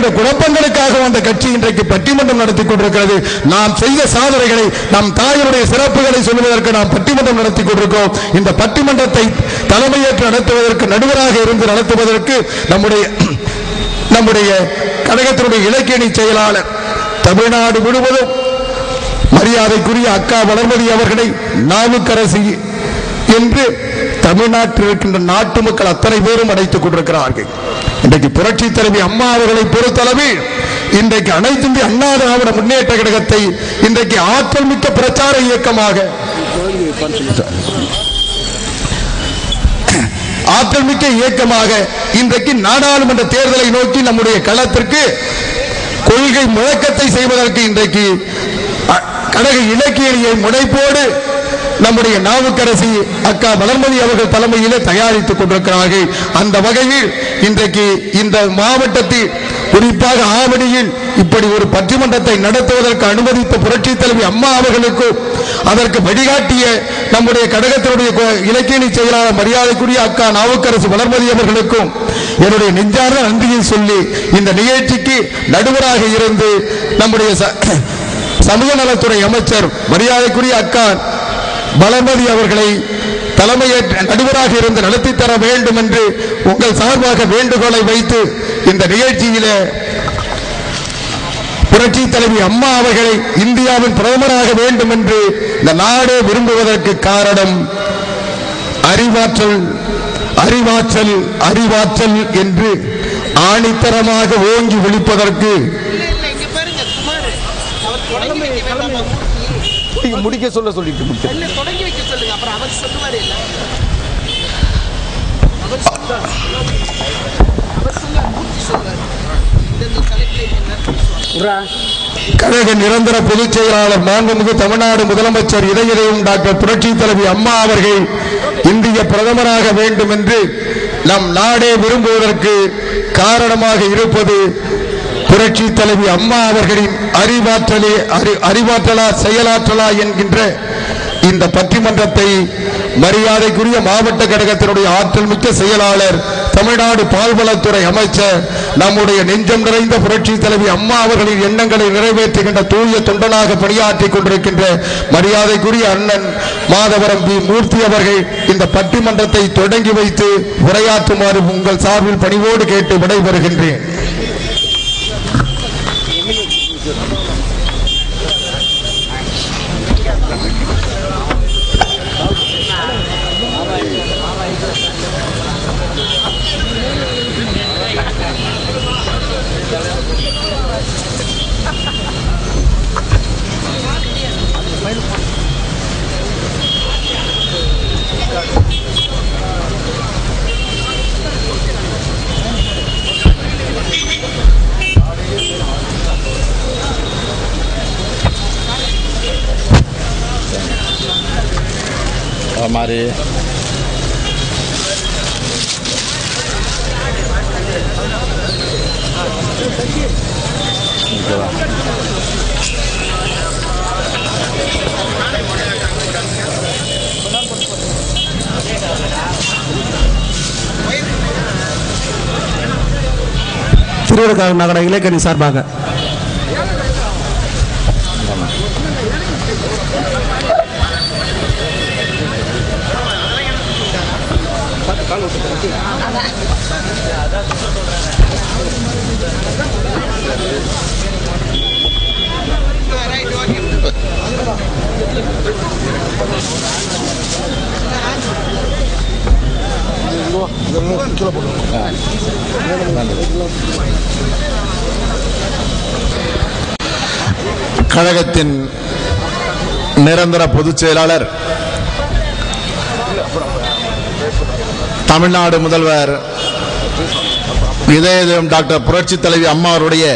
இருக்கின்ற குழப்பங்களுக்காக அந்த கட்சி இன்றைக்கு பட்டிமன்றம் நடத்தி கொண்டிருக்கிறது. நாம் செய்த சாதனைகளை, நம் தாயினுடைய சிறப்புகளை சொல்வதற்கு நாம் பட்டிமன்றம் நடத்தி கொண்டிருக்கிறோம். இந்த பட்டிமன்றத்தை தலைமையேற்று நடத்துவதற்கு, நடுவராக இருந்து நடத்துவதற்கு நம்முடைய கழகத்தினுடைய இலக்கியணி செயலாளர் தமிழ்நாடு முழுவதும் மரியாதைக்குரிய அக்கா வளர்மதி அவர்களை நாவுக்கரசி என்று தமிழ்நாட்டில் இருக்கின்ற நாட்டு மக்கள் அத்தனை பேரும் அழைத்துக் கொண்டிருக்கிறார்கள். இன்றைக்கு புரட்சி தலைவி அம்மா அவர்களை பொறுத்தளவில் இன்றைக்கு அனைத்து இந்திய அண்ணா திராவிட முன்னேற்ற கழகத்தை இன்றைக்கு ஆற்றல் மிக்க பிரச்சார இயக்கமாக, ஆற்றல் மிக்க இயக்கமாக இன்றைக்கு நாடாளுமன்ற தேர்தலை நோக்கி நம்முடைய களத்திற்கு கொள்கை முழக்கத்தை செய்வதற்கு இன்றைக்கு கழக இலக்கிய முனைப்போடு நம்முடைய நாவுக்கரசி அக்கா வளர்மதி அவர்கள் தலைமையிலே தயாரித்துக் கொண்டிருக்கிறார்கள். அந்த வகையில் இன்றைக்கு இந்த மாவட்டத்தில், குறிப்பாக ஆவடியில் இப்படி ஒரு பட்டிமன்றத்தை நடத்துவதற்கு அனுமதித்த புரட்சி தலைவி அம்மா அவர்களுக்கும், அதற்கு வழிகாட்டிய நம்முடைய கழகத்தினுடைய இலக்கிய செயலாளர் மரியாதைக்குரிய அக்கா நாவுக்கரசு வளர்மதி அவர்களுக்கும் என்னுடைய நெஞ்சார்ந்த நன்றியை சொல்லி, இந்த நிகழ்ச்சிக்கு நடுவராக இருந்து நம்முடைய சமூக நலத்துறை அமைச்சர் மரியாதைக்குரிய அக்கா வளர்மதி அவர்களை தலைமையேற்ற நடுவராக இருந்து நடத்தி தர வேண்டும் என்று உங்கள் சார்பாக வேண்டுகோளை வைத்து, இந்த நிகழ்ச்சியிலே புரட்சி தலைவி அம்மா அவர்களை இந்தியாவின் பிரதமராக வேண்டும் என்று இந்த நாடே விரும்புவதற்கு காரணம் அறிவாற்றல், அறிவாற்றல், அறிவாற்றல் என்று ஆணித்தரமாக ஓங்கி விழிப்பதற்கு முடிக்க சொல்லிட்டு கழக நிரந்தர பொதுச் செயலாளர் மாண்புமிகு தமிழ்நாடு முதலமைச்சர் இதயம் டாக்டர் புரட்சி தலைவி அம்மா அவர்கள் இந்திய பிரதமராக வேண்டும் என்று நம் நாடே விரும்புவதற்கு காரணமாக இருப்பது புரட்சி தலைவி அம்மா அவர்களின் அறிவாற்றலா செயலாற்றலா என்கின்ற இந்த பட்டிமன்றத்தை மரியாதைக்குரிய மாவட்ட கழகத்தினுடைய ஆற்றல் மிக்க செயலாளர், தமிழ்நாடு பால்வளத்துறை அமைச்சர், நம்முடைய நெஞ்சம் நிறைந்த புரட்சி தலைவி அம்மா அவர்களின் எண்ணங்களை நிறைவேற்றுகின்ற தூய தொண்டனாக பணியாற்றிக் கொண்டிருக்கின்ற மரியாதைக்குரிய அண்ணன் மாதவரம் பி மூர்த்தி அவர்கள் இந்த பட்டிமன்றத்தை தொடங்கி வைத்து உரையாற்றுமாறு உங்கள் சார்பில் பணிவோடு கேட்டு விடைபெறுகின்றேன். हमारे திருவள்ளூர் நகர இலக்கிய சார்பாக கழகத்தின் நிரந்தர பொதுச் செயலாளர், தமிழ்நாடு முதல்வர் இதயம் டாக்டர் புரட்சி தலைவி அம்மா அவருடைய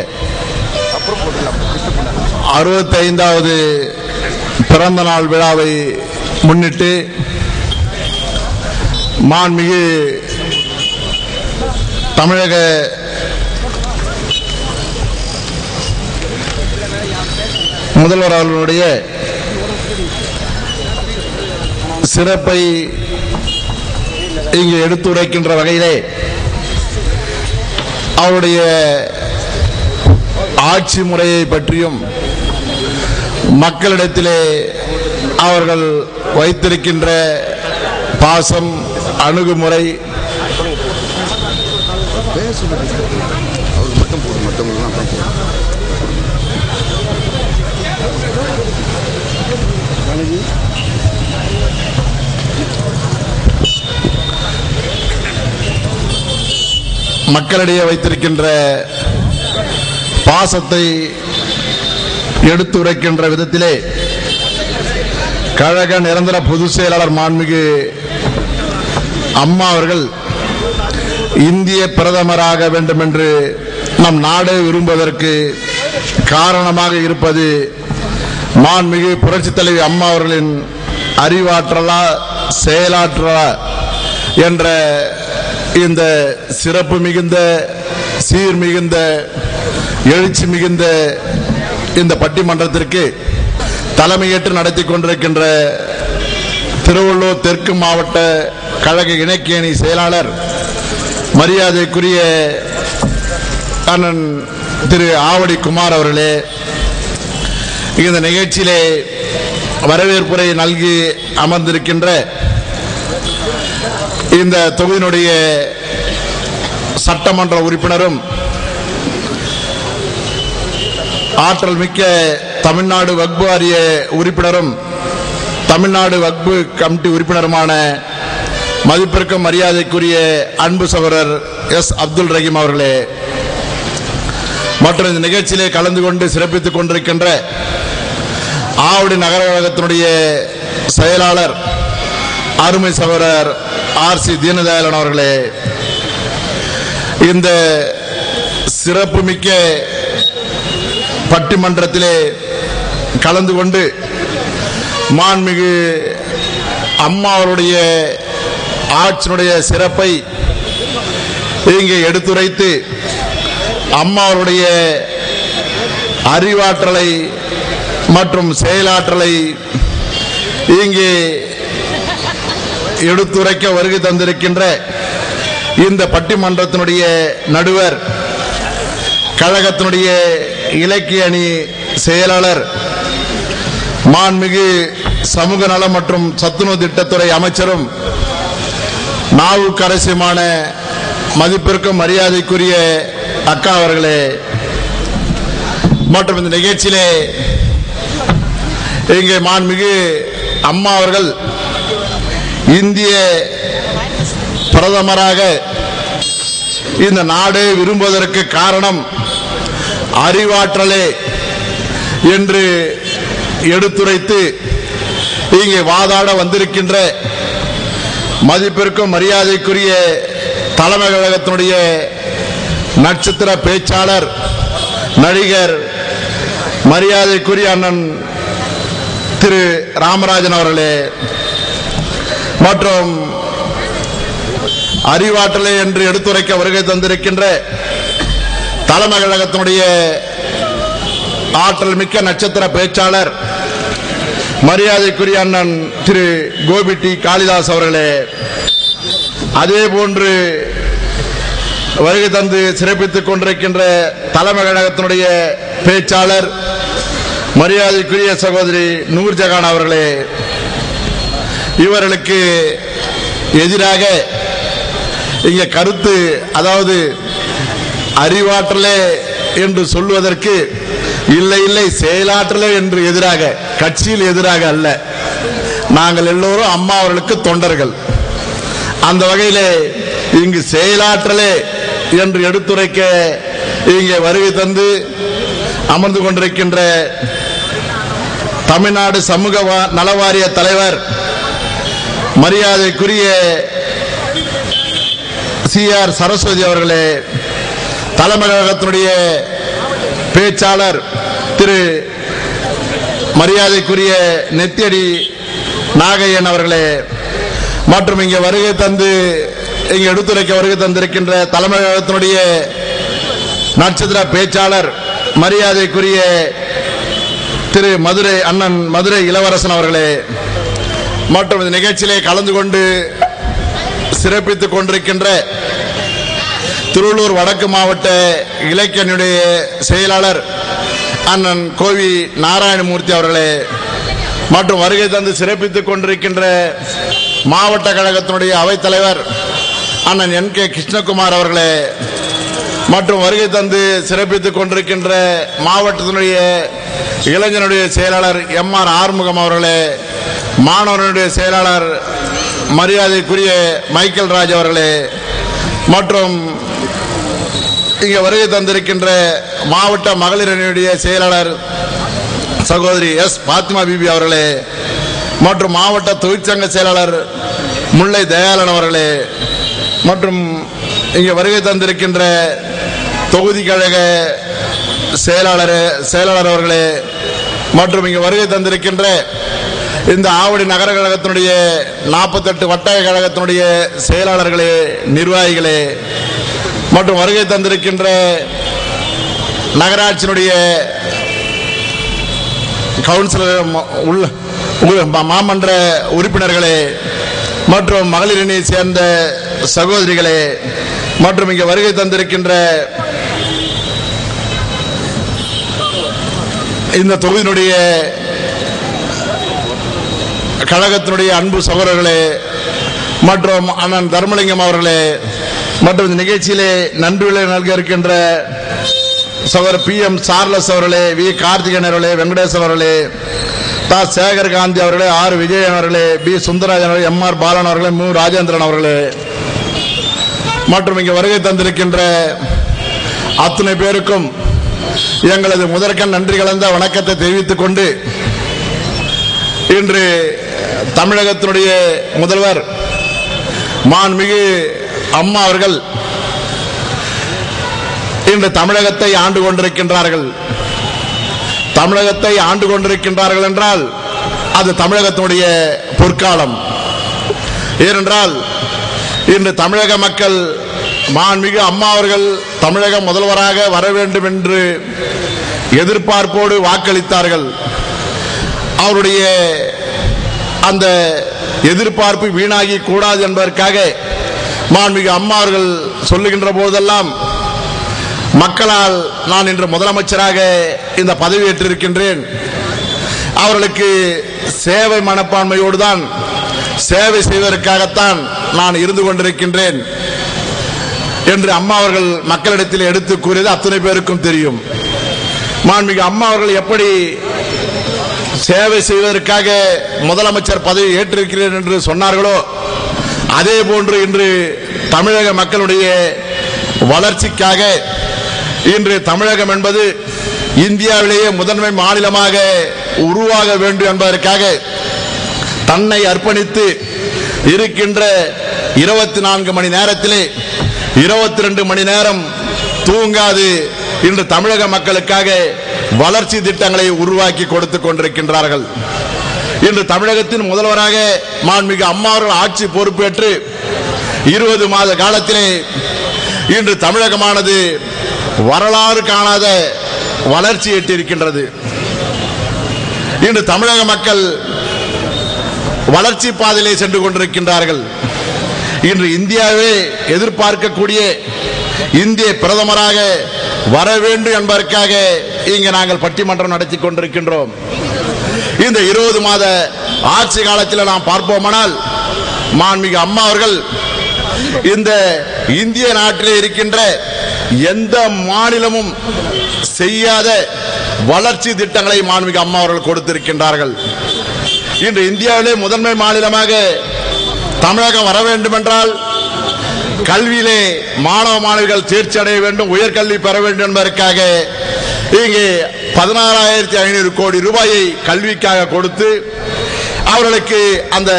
65வது பிறந்த நாள் விழாவை முன்னிட்டு மாண்புமிகு தமிழக முதல்வர் அவர்களுடைய சிறப்பை இங்கு எடுத்துரைக்கின்ற வகையிலே அவருடைய ஆட்சி முறையை பற்றியும் மக்களிடத்திலே அவர்கள் வைத்திருக்கின்ற பாசம், அணுகுமுறை, மக்களிடையே வைத்திருக்கின்ற பாசத்தை எடுத்துரைக்கின்ற விதத்திலே கழக நிரந்தர பொதுச் செயலாளர் மாண்புமிகு அம்மா அவர்கள் இந்திய பிரதமராக வேண்டும் என்று நம் நாடு விரும்புவதற்கு காரணமாக இருப்பது மாண்புமிகு புரட்சித் தலைவி அம்மா அவர்களின் அறிவாற்றலா செயலாற்றலா என்ற இந்த சிறப்பு மிகுந்த, சீர் மிகுந்த, எழுச்சி மிகுந்த இந்த பட்டிமன்றத்திற்கு தலைமையேற்று நடத்தி கொண்டிருக்கின்ற திருவள்ளூர் தெற்கு மாவட்ட கழக இணைக்கேணி செயலாளர் மரியாதைக்குரிய அண்ணன் திரு ஆவடி குமார் அவர்களே, இந்த நிகழ்ச்சியிலே வரவேற்புரை நல்கி அமர்ந்திருக்கின்ற இந்த தொகுதியினுடைய சட்டமன்ற உறுப்பினரும் ஆற்றல் மிக்க தமிழ்நாடு வக்பு வாரிய உறுப்பினரும் தமிழ்நாடு வக்பு கமிட்டி உறுப்பினருமான மதிப்பிற்கும் மரியாதைக்குரிய அன்பு சகோதரர் எஸ் அப்துல் ரஹீம் அவர்களே, மற்றும் இந்த நிகழ்ச்சியிலே கலந்து கொண்டு சிறப்பித்துக் கொண்டிருக்கின்ற ஆவடி நகர கழகத்தினுடைய செயலாளர் அருமை சகோதரர் ஆர் சி தீனதயாளன் அவர்களே, இந்த சிறப்பு மிக்க பட்டிமன்றத்திலே கலந்து கொண்டு மாண்புமிகு அம்மா அவருடைய ஆட்சியினுடைய சிறப்பை இங்கே எடுத்துரைத்து அம்மா அவருடைய அறிவாற்றலை மற்றும் செயலாற்றலை இங்கே எடுத்துரைக்க வருகை தந்திருக்கின்ற இந்த பட்டிமன்றத்தினுடைய நடுவர், கழகத்தினுடைய இலக்கிய அணி செயலாளர், மாண்புமிகு சமூக நலம் மற்றும் சத்துணவு திட்டத்துறை அமைச்சரும் நாவுக்கரசுமான மதிப்பிற்கும் மரியாதைக்குரிய அக்கா அவர்களே, மற்றும் இந்த நிகழ்ச்சியிலே இங்கே மாண்புமிகு அம்மா அவர்கள் இந்திய பிரதமராக இந்த நாடு விரும்புவதற்கு காரணம் அறிவாற்றலே என்று எடுத்துரைத்து இங்கே வாதாட வந்திருக்கின்ற மதிப்பிற்கும் மரியாதைக்குரிய தலைமை கழகத்தினுடைய நட்சத்திர பேச்சாளர், நடிகர், மரியாதைக்குரிய அண்ணன் திரு ராமராஜன் அவர்களே, மற்றும் அறிவாற்றலை என்று எடுத்துரைக்க வருகை தந்திருக்கின்ற தலைமை கழகத்தினுடைய ஆற்றல் மிக்க நட்சத்திர பேச்சாளர், மரியாதைக்குரிய அண்ணன் திரு கோபி டி காளிதாஸ் அவர்களே, அதே போன்று வருகை தந்து சிறப்பித்துக் கொண்டிருக்கின்ற தலைமை கழகத்தினுடைய பேச்சாளர், மரியாதைக்குரிய சகோதரி நூர்ஜஹான் அவர்களே, இவர்களுக்கு எதிராக இங்க கருத்து, அதாவது அறிவாற்றலே என்று சொல்வதற்கு இல்லை இல்லை செயலாற்றலே என்று எதிராக, கட்சியில் எதிராக அல்ல, நாங்கள் எல்லோரும் அம்மா அவர்களுக்கு தொண்டர்கள். அந்த வகையிலே இங்கு செயலாற்றலே என்று எடுத்துரைக்க இங்கே வருகை தந்து அமர்ந்து கொண்டிருக்கின்ற தமிழ்நாடு சமூக நலவாரிய தலைவர், மரியாதைக்குரிய CR சரஸ்வதி அவர்களே, தலைமை கழகத்தினுடைய பேச்சாளர் திரு மரியாதைக்குரிய நெத்தியடி நாகையன் அவர்களே, மற்றும் இங்கே வருகை தந்து இங்கே எடுத்துரைக்க வருகை தந்திருக்கின்ற தலைமை கழகத்தினுடைய நட்சத்திர பேச்சாளர், மரியாதைக்குரிய திரு மதுரை அண்ணன் மதுரை இளவரசன் அவர்களே, மற்றும் இந்த நிகழ்ச்சியிலே கலந்து கொண்டு சிறப்பித்துக் கொண்டிருக்கின்ற திருவள்ளூர் வடக்கு மாவட்ட இலக்கியனுடைய செயலாளர் அண்ணன் கோவி நாராயணமூர்த்தி அவர்களே, மற்றும் வருகை தந்து சிறப்பித்துக் கொண்டிருக்கின்ற மாவட்ட கழகத்தினுடைய அவைத்தலைவர் அண்ணன் NK கிருஷ்ணகுமார் அவர்களே, மற்றும் வருகை தந்து சிறப்பித்துக் கொண்டிருக்கின்ற மாவட்டத்தினுடைய இளைஞனுடைய செயலாளர் MR ஆறுமுகம் அவர்களே, மாணவர்களுடைய செயலாளர் மரியாதைக்குரிய மைக்கேல் ராஜ் அவர்களே, மற்றும் இங்கே வருகை தந்திருக்கின்ற மாவட்ட மகளிர் அணியுடைய செயலாளர் சகோதரி S பாத்திமா பிபி அவர்களே, மற்றும் மாவட்ட தொழிற்சங்க செயலாளர் முல்லை தயாளன் அவர்களே, மற்றும் இங்கே வருகை தந்திருக்கின்ற தொகுதி கழக செயலாளர் அவர்களே, மற்றும் இங்கே வருகை தந்திருக்கின்ற இந்த ஆவடி நகர கழகத்தினுடைய 48 வட்டாய கழகத்தினுடைய செயலாளர்களே, நிர்வாகிகளே, மற்றும் வருகை தந்திருக்கின்ற நகராட்சியினுடைய கவுன்சிலர் மாமன்ற உறுப்பினர்களே, மற்றும் மகளிர் அணியை சேர்ந்த சகோதரிகளே, மற்றும் இங்கே வருகை தந்திருக்கின்ற இந்த தொகுதியினுடைய கழகத்தினுடைய அன்பு சகோதரர்களே, மற்றும் அண்ணன் தர்மலிங்கம் அவர்களே, மற்றும் இந்த நிகழ்ச்சியிலே நன்றியுரை நல்க இருக்கின்ற சகோதரர் PM சார்லஸ் அவர்களே, V கார்த்திகேயன் அவர்களே, வெங்கடேசன் அவர்களே, சேகர் காந்தி அவர்களே, R விஜயன் அவர்களே, B சுந்தரராஜன் அவர்களே, MR பாலன் அவர்களே, மு ராஜேந்திரன் அவர்களே, மற்றும் இங்கே வருகை தந்திருக்கின்ற அத்தனை பேருக்கும் எங்களது முதற்கண் நன்றி கலந்த வணக்கத்தை தெரிவித்துக் கொண்டு, இன்று தமிழகத்தினுடைய முதல்வர் மாண்புமிகு அம்மா அவர்கள் இன்று தமிழகத்தை ஆண்டு கொண்டிருக்கின்றார்கள். தமிழகத்தை ஆண்டு கொண்டிருக்கின்றார்கள் என்றால் அது தமிழகத்தினுடைய பொற்காலம். ஏனென்றால் இன்று தமிழக மக்கள் மாண்புமிகு அம்மா அவர்கள் தமிழக முதல்வராக வர வேண்டும் என்று எதிர்பார்ப்போடு வாக்களித்தார்கள். அவருடைய அந்த எதிர்பார்ப்பு வீணாகி கூடாது என்பதற்காக மாண்புமிகு அம்மா அவர்கள் சொல்லுகின்ற போதெல்லாம் மக்களால் நான் இன்று முதலமைச்சராக இந்த பதவி ஏற்றிருக்கின்றேன், அவர்களுக்கு சேவை மனப்பான்மையோடு தான் சேவை செய்வதற்காகத்தான் நான் இருந்து கொண்டிருக்கின்றேன் என்று அம்மா அவர்கள் மக்களிடத்தில் எடுத்து கூறியது அத்தனை பேருக்கும் தெரியும். மாண்புமிகு அம்மா அவர்கள் எப்படி சேவை செய்வதற்காக முதலமைச்சர் பதவி ஏற்றிருக்கிறேன் என்று சொன்னார்களோ, அதே போன்று இன்று தமிழக மக்களுடைய வளர்ச்சிக்காக இன்று தமிழகம் என்பது இந்தியாவிலேயே முதன்மை மாநிலமாக உருவாக வேண்டும் என்பதற்காக தன்னை அர்ப்பணித்து இருக்கின்ற 24 மணி நேரத்திலே 22 மணி நேரம் தூங்காது இன்று தமிழக மக்களுக்காக வளர்ச்சி திட்டங்களை உருவாக்கி கொடுத்துக் கொண்டிருக்கின்றார்கள். இன்று தமிழகத்தின் முதல்வராக மாண்புமிகு அம்மா அவர்கள் ஆட்சி பொறுப்பேற்று 20 மாத காலத்திலே இன்று தமிழகமானது வரலாறு காணாத வளர்ச்சி எட்டியிருக்கின்றது. இன்று தமிழக மக்கள் வளர்ச்சி பாதையிலே சென்று கொண்டிருக்கின்றார்கள். இன்று இந்தியாவே எதிர்பார்க்கக்கூடிய இந்திய பிரதமராக வர வேண்டும் என்பதற்காக இங்கு நாங்கள் பட்டிமன்றம் நடத்தி கொண்டிருக்கின்றோம். இந்த 20 மாத ஆட்சி காலத்தில் நாம் பார்ப்போமானால் மாண்புமிகு அம்மா அவர்கள் இந்த இந்திய நாட்டிலே இருக்கின்ற எந்த மாநிலமும் செய்யாத வளர்ச்சி திட்டங்களை மாண்புமிகு அம்மா அவர்கள் கொடுத்திருக்கின்றார்கள். இன்று இந்தியாவிலே முதன்மை மாநிலமாக தமிழகம் வர வேண்டும் என்றால் கல்வியிலே மாணவ மாணவிகள் தேர்ச்சி அடைய வேண்டும், உயர்கல்வி பெற வேண்டும் என்பதற்காக இங்கே 16,500 கோடி ரூபாயை கல்விக்காக கொடுத்து அவர்களுக்கு அந்த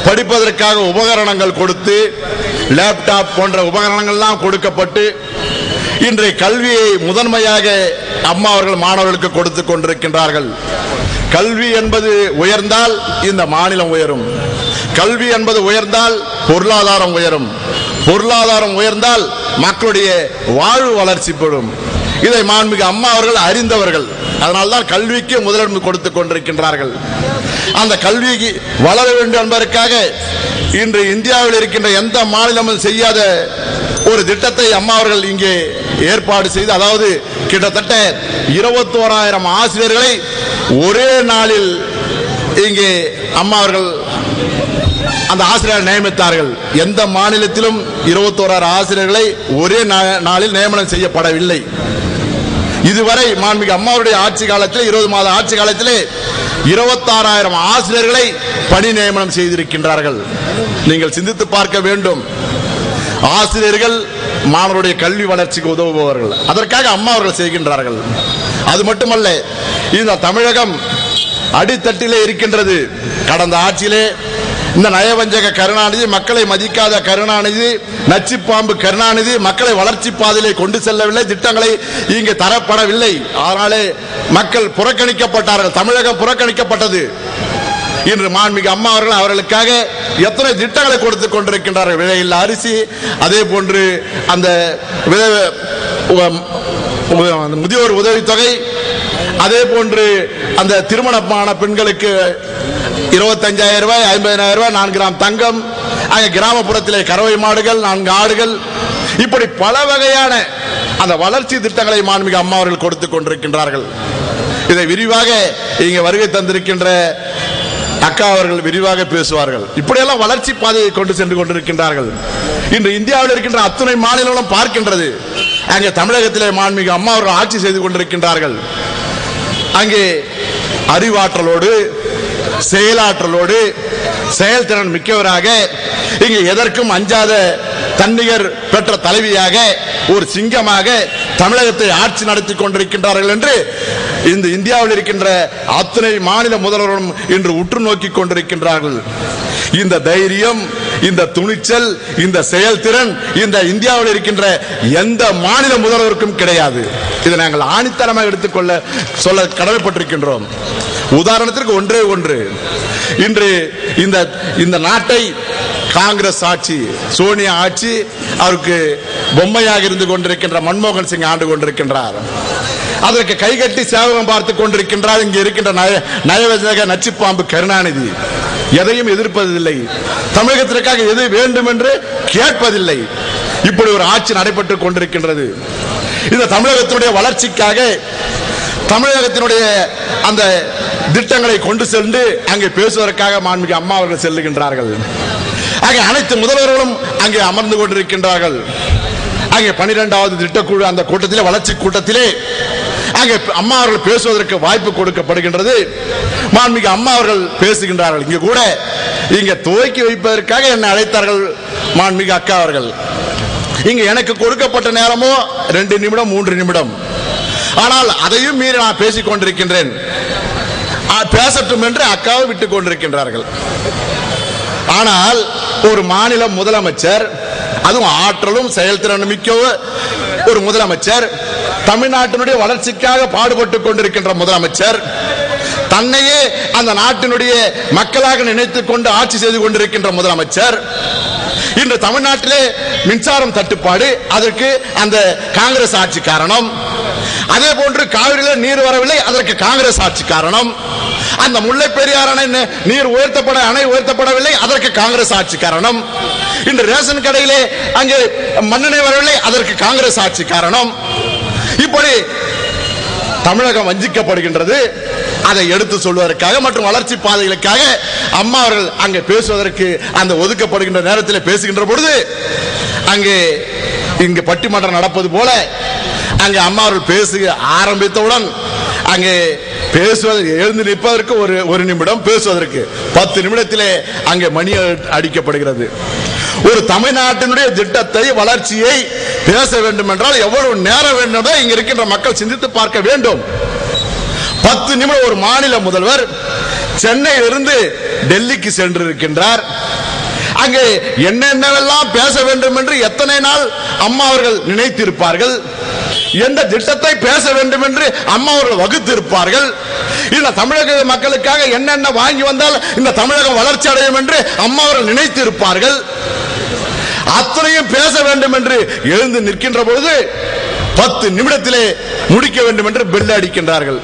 படிப்பதற்காக உபகரணங்கள் கொடுத்து லேப்டாப் போன்ற உபகரணங்கள் எல்லாம் கொடுக்கப்பட்டு இன்றைய கல்வியை முதன்மையாக அம்மா அவர்கள் மாணவர்களுக்கு கொடுத்துக் கொண்டிருக்கின்றார்கள். கல்வி என்பது உயர்ந்தால் இந்த மாநிலம் உயரும், கல்வி என்பது உயர்ந்தால் பொருளாதாரம் உயரும், பொருளாதாரம் உயர்ந்தால் மக்களுடைய வாழ்வு வளர்ச்சி பெறும். இதை மாண்புமிகு அம்மா அவர்கள் அறிந்தவர்கள். அதனால்தான் கல்விக்கு முதலிடம் கொடுத்துக் கொண்டிருக்கின்றார்கள். அந்த கல்விக்கு வளர வேண்டும் என்பதற்காக இன்று இந்தியாவில் இருக்கின்ற எந்த மாநிலமும் செய்யாத ஒரு திட்டத்தை அம்மா அவர்கள் இங்கே ஏற்பாடு செய்து, அதாவது கிட்டத்தட்ட 21,000 ஆசிரியர்களை ஒரே நாளில் இங்கே அம்மா அவர்கள் அந்த ஆசிரியர் நியமித்தார்கள். எந்த மாநிலத்திலும் 21,000 ஆசிரியர்களை ஒரே நாளில் நியமனம் செய்யப்படவில்லை. இதுவரை மாண்புமிகு அம்மாவுடைய ஆட்சி காலத்தில் 20 மாத ஆட்சி காலத்திலே 26,000 ஆசிரியர்களை பணி நியமனம் செய்திருக்கின்றார்கள். நீங்கள் சிந்தித்து பார்க்க வேண்டும். ஆசிரியர்கள் மாணவருடைய கல்வி வளர்ச்சிக்கு உதவுபவர்கள். அதற்காக அம்மா அவர்கள் செய்கின்றார்கள். அது மட்டுமல்ல, இந்த தமிழகம் அடித்தட்டிலே இருக்கின்றது. கடந்த ஆட்சியிலே இந்த நயவஞ்சக கருணாநிதி, மக்களை மதிக்காத கருணாநிதி, நச்சுப்பாம்பு கருணாநிதி மக்களை வளர்ச்சி பாதையிலே கொண்டு செல்லவில்லை, திட்டங்களை இங்கே தரப்படவில்லை. அதனாலே மக்கள் புறக்கணிக்கப்பட்டார்கள், தமிழகம் புறக்கணிக்கப்பட்டது. இன்று மாண்புமிகு அம்மா அவர்கள் அவர்களுக்காக எத்தனை திட்டங்களை கொடுத்துக் கொண்டிருக்கின்றார்கள். விலையில்லா அரிசி, அதே போன்று அந்த முதியோர் உதவித்தொகை, அதே போன்று அந்த திருமணமான பெண்களுக்கு 25,000 ரூபாய், 50,000 ரூபாய், 4 கிராம் தங்கம், அங்கே கிராமப்புறத்திலே கறவை மாடுகள், 4 ஆடுகள், இப்படி பல வகையான அந்த வளர்ச்சி திட்டங்களை மாண்புமிகு அம்மா அவர்கள் கொடுத்துக் கொண்டிருக்கின்றார்கள். இதை விரிவாக இங்கே வருகை தந்திருக்கின்ற அக்கா அவர்கள் விரிவாக பேசுவார்கள். இப்படியெல்லாம் வளர்ச்சி பாதையை கொண்டு சென்று கொண்டிருக்கின்றார்கள். இன்று இந்தியாவில் இருக்கின்ற அத்துணை மாநிலங்களும் பார்க்கின்றது. அங்கே தமிழகத்திலே மாண்புமிகு அம்மா அவர்கள் ஆட்சி செய்து கொண்டிருக்கின்றார்கள். அங்கே அறிவாற்றலோடு, செயலாற்றலோடு, செயல்திறன் மிக்கவராக, இங்கே எதற்கும் அஞ்சாத தன்னிகர் பெற்ற தலைவியாக, ஒரு சிங்கமாக தமிழகத்தை ஆட்சி நடத்தி கொண்டிருக்கின்றார்கள் என்று இந்த இந்தியாவில் இருக்கின்ற அத்தனை மாநில முதல்வர்களும் இன்று உற்று நோக்கி கொண்டிருக்கின்றார்கள். இந்த தைரியம், இந்த துணிச்சல், இந்த செயல்திறன் இந்த இந்தியாவில் இருக்கின்ற எந்த மாநில முதல்வருக்கும் கிடையாது. இதை நாங்கள் ஆணித்தரமாக எடுத்துக்கொள்ள சொல்ல கடமைப்பட்டிருக்கின்றோம். உதாரணத்திற்கு ஒன்றே ஒன்று, இன்று இந்த நாட்டை காங்கிரஸ் ஆட்சி, சோனியா ஆட்சி, அவருக்கு பொம்மையாக இருந்து கொண்டிருக்கின்ற மன்மோகன் சிங் ஆண்டு கொண்டிருக்கின்றார். அதற்கு கைகட்டி சேவகம் பார்த்துக் கொண்டிருக்கின்றார் இங்கே இருக்கின்ற நயவஞ்சக நச்சுப்பாம்பு கருணாநிதி. எதையும் எதிர்ப்பதில்லை, தமிழகத்திற்காக எது வேண்டும் என்று கேட்பதில்லை. இப்படி ஒரு ஆட்சி நடைபெற்றுக் கொண்டிருக்கின்றது. இந்த தமிழகத்தினுடைய வளர்ச்சிக்காக, தமிழகத்தினுடைய அந்த திட்டங்களை கொண்டு சென்று அங்கே பேசுவதற்காக மாண்புமிகு அம்மா அவர்கள் செல்லுகின்றார்கள். அங்கே அனைத்து முதல்வர்களும் அங்கே அமர்ந்து கொண்டிருக்கின்றார்கள். அங்கே 12வது திட்டக்குழு அந்த கூட்டத்திலே, வளர்ச்சி கூட்டத்திலே அங்கே அம்மா அவர்கள் பேசுவதற்கு வாய்ப்பு கொடுக்கப்படுகின்றது. மாண்புமிகு அம்மா அவர்கள் பேசுகின்றார்கள். இங்கே கூட இங்கே துவக்கி வைப்பதற்காக என்னை அழைத்தார்கள் மாண்புமிகு அக்கா அவர்கள். இங்க எனக்கு கொடுக்கப்பட்ட நேரமோ 2 நிமிடம் 3 நிமிடம். ஆனால் அதையும் மீறி நான் பேசிக் கொண்டிருக்கின்றேன். பேசட்டும் என்று அக்காவை விட்டுக் கொண்டிருக்கின்றார்கள். ஆனால் ஒரு மாநில முதலமைச்சர், அதுவும் ஆற்றலும் செயல்திறனும் மிக்க ஒரு முதலமைச்சர், தமிழ்நாட்டினுடைய வளர்ச்சிக்காக பாடுபட்டுக் கொண்டிருக்கின்ற முதலமைச்சர், தன்னையே அந்த நாட்டினுடைய மக்களாக நினைத்துக் கொண்டு ஆட்சி செய்து கொண்டிருக்கின்ற முதலமைச்சர், இன்று தமிழ்நாட்டிலே மின்சாரம் தட்டுப்பாடு, அதற்கு அந்த காங்கிரஸ் ஆட்சி காரணம். அதே போன்று காவிரியில் நீர் வரவில்லை, அதற்கு காங்கிரஸ் ஆட்சி காரணம். அந்த முல்லை பெரியார் அணை நீர் அணை உயர்த்தப்படவில்லை, அதற்கு காங்கிரஸ் ஆட்சி காரணம். இன்று ரேஷன் கடையிலே அங்கே மண்ணெண்ணெய் வரவில்லை, அதற்கு காங்கிரஸ் ஆட்சி காரணம். இப்படி தமிழகம் வஞ்சிக்கப்படுகின்றது. அதை எடுத்து சொல்வதற்காக மற்றும் வளர்ச்சி பாதைகளுக்காக அம்மா அவர்கள் அங்கே பேசுவதற்கு அந்த ஒதுக்கப்படுகின்ற நேரத்தில் பேசுகின்ற பொழுது அங்கே இங்கு பட்டிமன்றம் நடப்பது போல அங்கே அம்மா அவர்கள் பேச ஆரம்பித்தவுடன் அங்கே பேசுவதற்கு எழுந்து நிற்பதற்கு ஒரு நிமிடம், பேசுவதற்கு 10 நிமிடத்திலே அங்கே மணி அடிக்கப்படுகிறது. ஒரு தமிழ்நாட்டினுடைய திட்டத்தை, வளர்ச்சியை பேச வேண்டும் என்றால் எவ்வளவு நேரம் வேண்டும் இங்க இருக்கின்ற மக்கள் சிந்தித்து பார்க்க வேண்டும். 10 நிமிடம் ஒரு மாநில முதல்வர் சென்னையிலிருந்து டெல்லிக்கு சென்றிருக்கின்றார். அங்கே என்னென்னவெல்லாம் பேச வேண்டும் என்று எத்தனை நாள் அம்மா அவர்கள் நினைத்திருப்பார்கள், எந்த திட்டத்தை பேச வேண்டும் என்று அம்மா அவர்கள் வகுத்திருப்பார்கள். இந்த தமிழக மக்களுக்காக என்னென்ன வாங்கி வந்தால் இந்த தமிழகம் வளர்ச்சி அடையும் என்று அம்மா அவர்கள் நினைத்திருப்பார்கள். அத்தனையும் பேச வேண்டும் என்று எழுந்து நிற்கின்ற பொழுது 10 நிமிடத்திலே முடிக்க வேண்டும் என்று பெல் அடிக்கின்றார்கள்.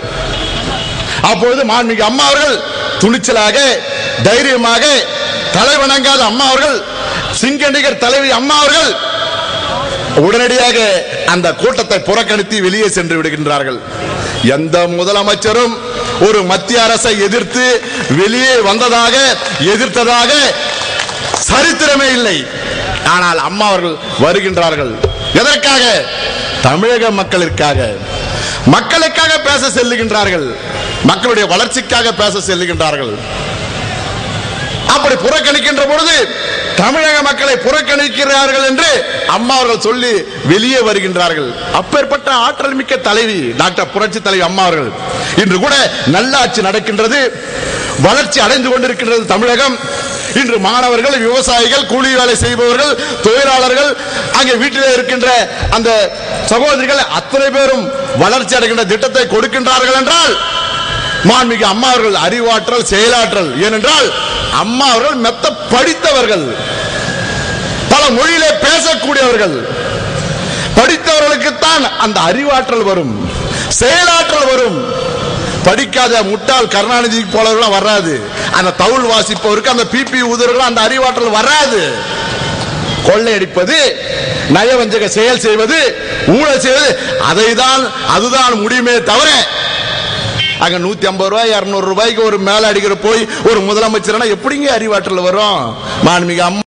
அப்பொழுது மாண்புமிகு அம்மா அவர்கள் துணிச்சலாக, தைரியமாக, தலை வணங்காத அம்மா அவர்கள், சிங்கநிகர் தலைவி அம்மா அவர்கள் உடனடியாக அந்த கூட்டத்தை புறக்கணித்து வெளியே சென்று விடுகின்றார்கள். எந்த முதலமைச்சரும் ஒரு மத்திய அரசை எதிர்த்து வெளியே வந்ததாக எதிர்த்ததாக சரித்திரமே இல்லை. ஆனால் அம்மா அவர்கள் வருகின்றார்கள். எதற்காக? தமிழக மக்களுக்காக, மக்களுக்காக பேச செல்லுகின்றார்கள், மக்களுடைய வளர்ச்சிக்காக பேச செல்லுகின்றார்கள். அப்படி புறக்கணிக்கின்ற பொழுது தமிழக மக்களை புறக்கணிக்கிறார்கள் என்று அம்மா அவர்கள் சொல்லி வெளியே வருகின்றார்கள். அப்பேற்பட்ட ஆற்றல் மிக்க தலைவி டாக்டர் புரட்சி தலைவி அம்மா அவர்கள். இன்று கூட நல்லாட்சி நடக்கின்றது, வளர்ச்சி அடைந்து கொண்டிருக்கின்றது தமிழகம். இன்று மாணவர்கள், விவசாயிகள், கூலி வேலை செய்பவர்கள், தொழிலாளர்கள், அங்கே வீட்டில் இருக்கின்ற அந்த சகோதரிகள் அத்தனை பேரும் வளர்ச்சி அடைகின்ற திட்டத்தை கொடுக்கின்றார்கள் என்றால் மாண்புமிகு அம்மா அவர்கள் அறிவாற்றல், செயலாற்றல். ஏனென்றால் அம்மா அவர்கள் மெத்த படித்தவர்கள், பல மொழியிலே பேசக்கூடியவர்கள். படித்தவர்களுக்குத்தான் அந்த அறிவாற்றல் வரும், செயலாற்றல் வரும். படிக்காத முட்டாள் கருணாநிதி போலவர்கள் வராது. அந்த தவுள் வாசிப்பவருக்கு, அந்த பிபி ஊதுவர்கள் அந்த அறிவாற்றல் வராது. கொள்ளையடிப்பது, நயவஞ்சக செயல் செய்வது, ஊழல் செய்வது, அதுதான் முடியுமே தவிர அங்க 150 ரூபாய் 200 ரூபாய்க்கு ஒரு மேல அடிக்கிற போய் ஒரு முதலமைச்சர் எப்படிங்க அறிவாற்றல் வரும்? மாண்புமிகு அம்மா